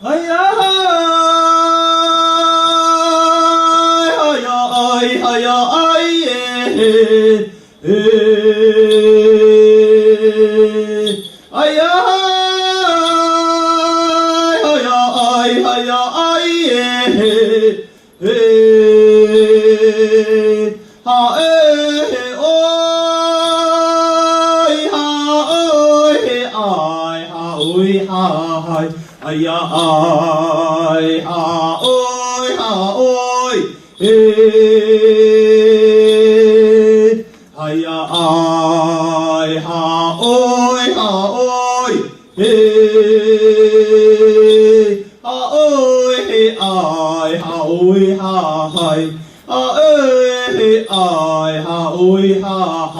哎呀，哎呀，哎呀，哎耶，哎呀，哎呀，哎呀，哎耶，哈哎哦，哈哎哎哈哎哈。哎呀哎哈哎哈哎，哎呀哎哈哎哈哎，哈哎哎哈哎哈哎，哈哎哎哈哎哈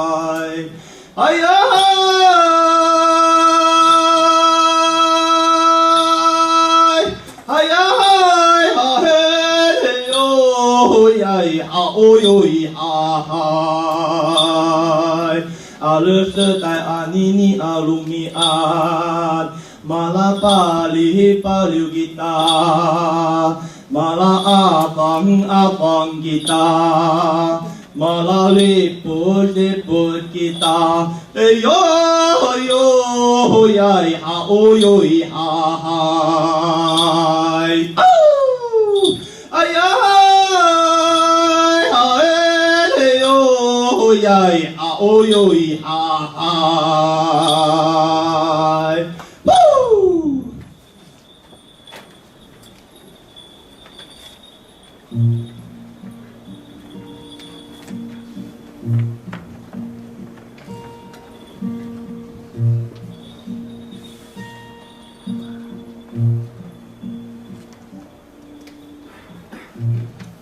哎，哎呀。哦哟咿哈嗨，阿勒斯代阿尼尼阿鲁米安，马拉巴里巴溜吉他，马拉阿邦吉他，马拉里布吉他，哎呦哟呀咿哈哦哟咿哈嗨，哎呀。呀啊哦哟咿哈嗨，呜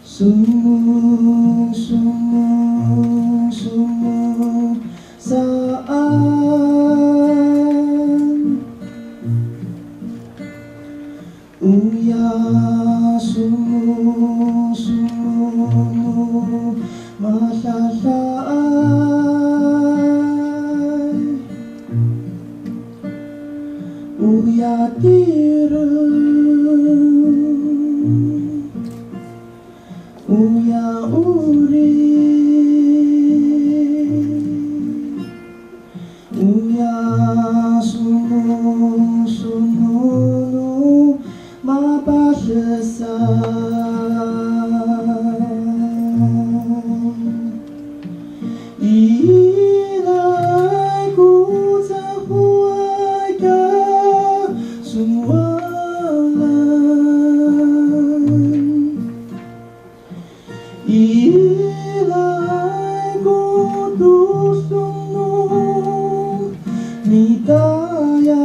！Sungguh saat uya sungguh masasai uya tiru uya uri uya sungguh mapasesai ilai ku terhuaikan sualan ilai ku tusung nitayan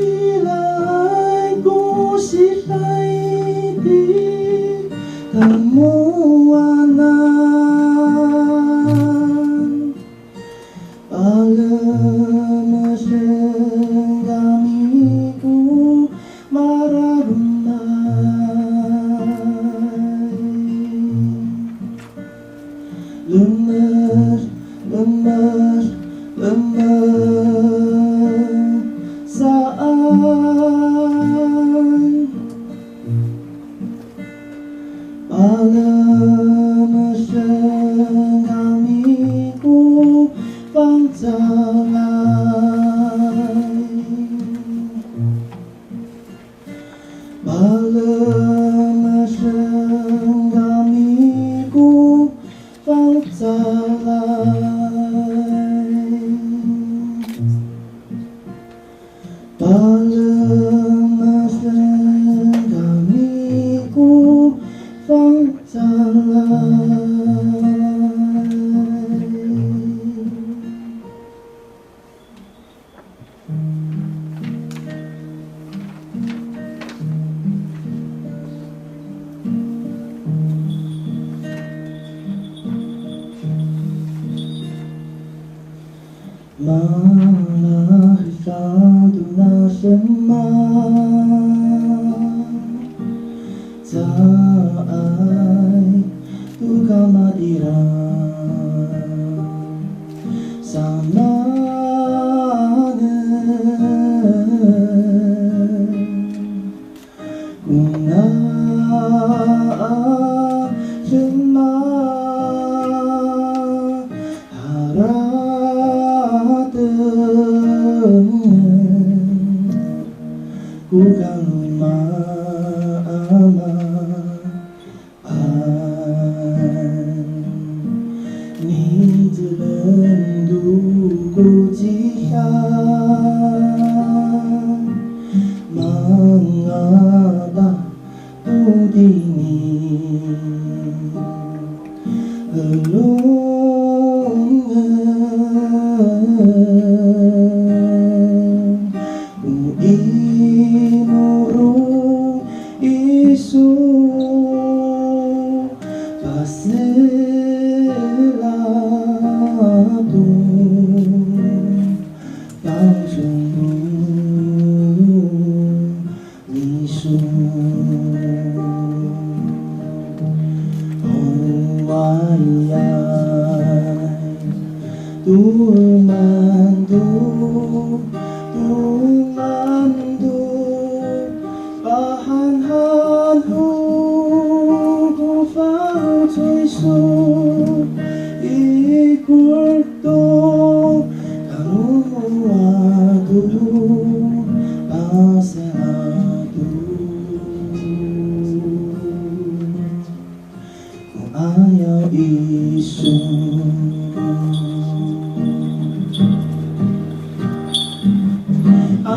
ilai ku sisai di temuanan alam senggamiku marahumai lemas saat alam senggamiku pangsalai alam senggamiku pangsalai alam senggamiku pangsalai malah satu nasema saai tu kamadiran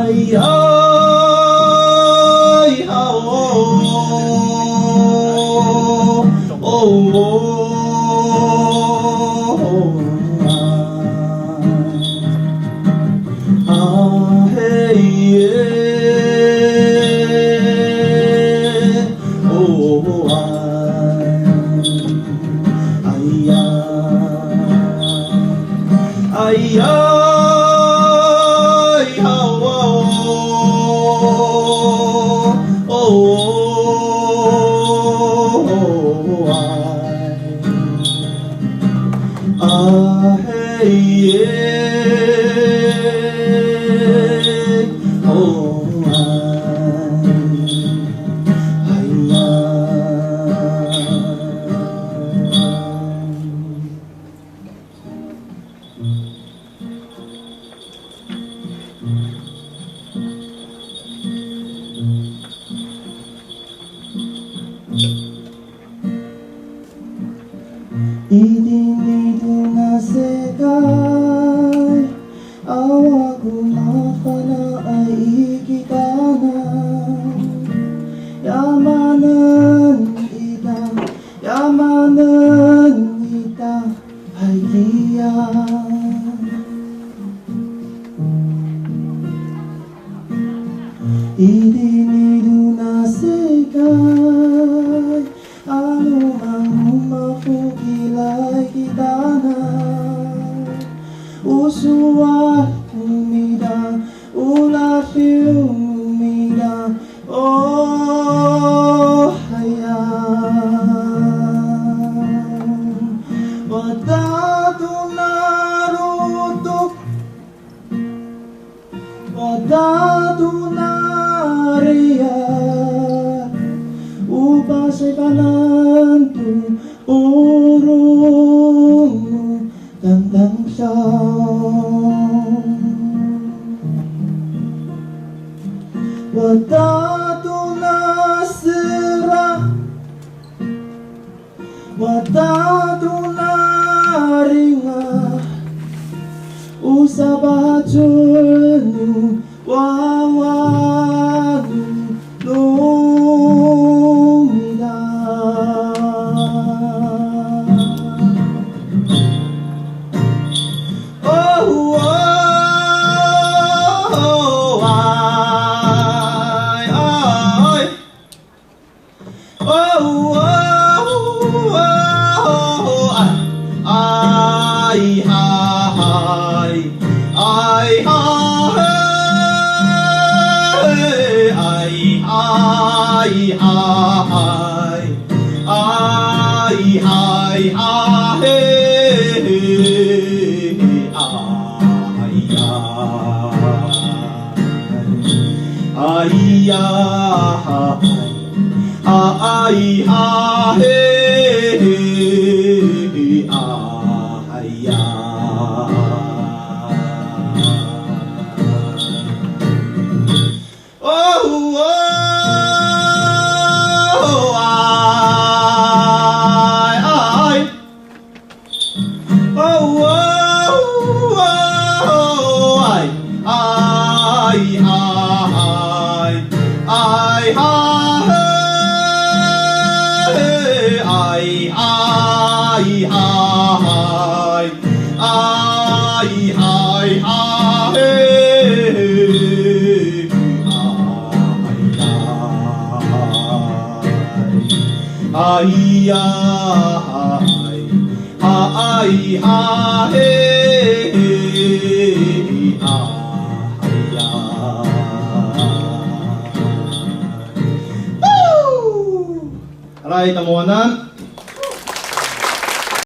ai 呀嗨哈嘿啊嗨呀。Alright, tamuanan.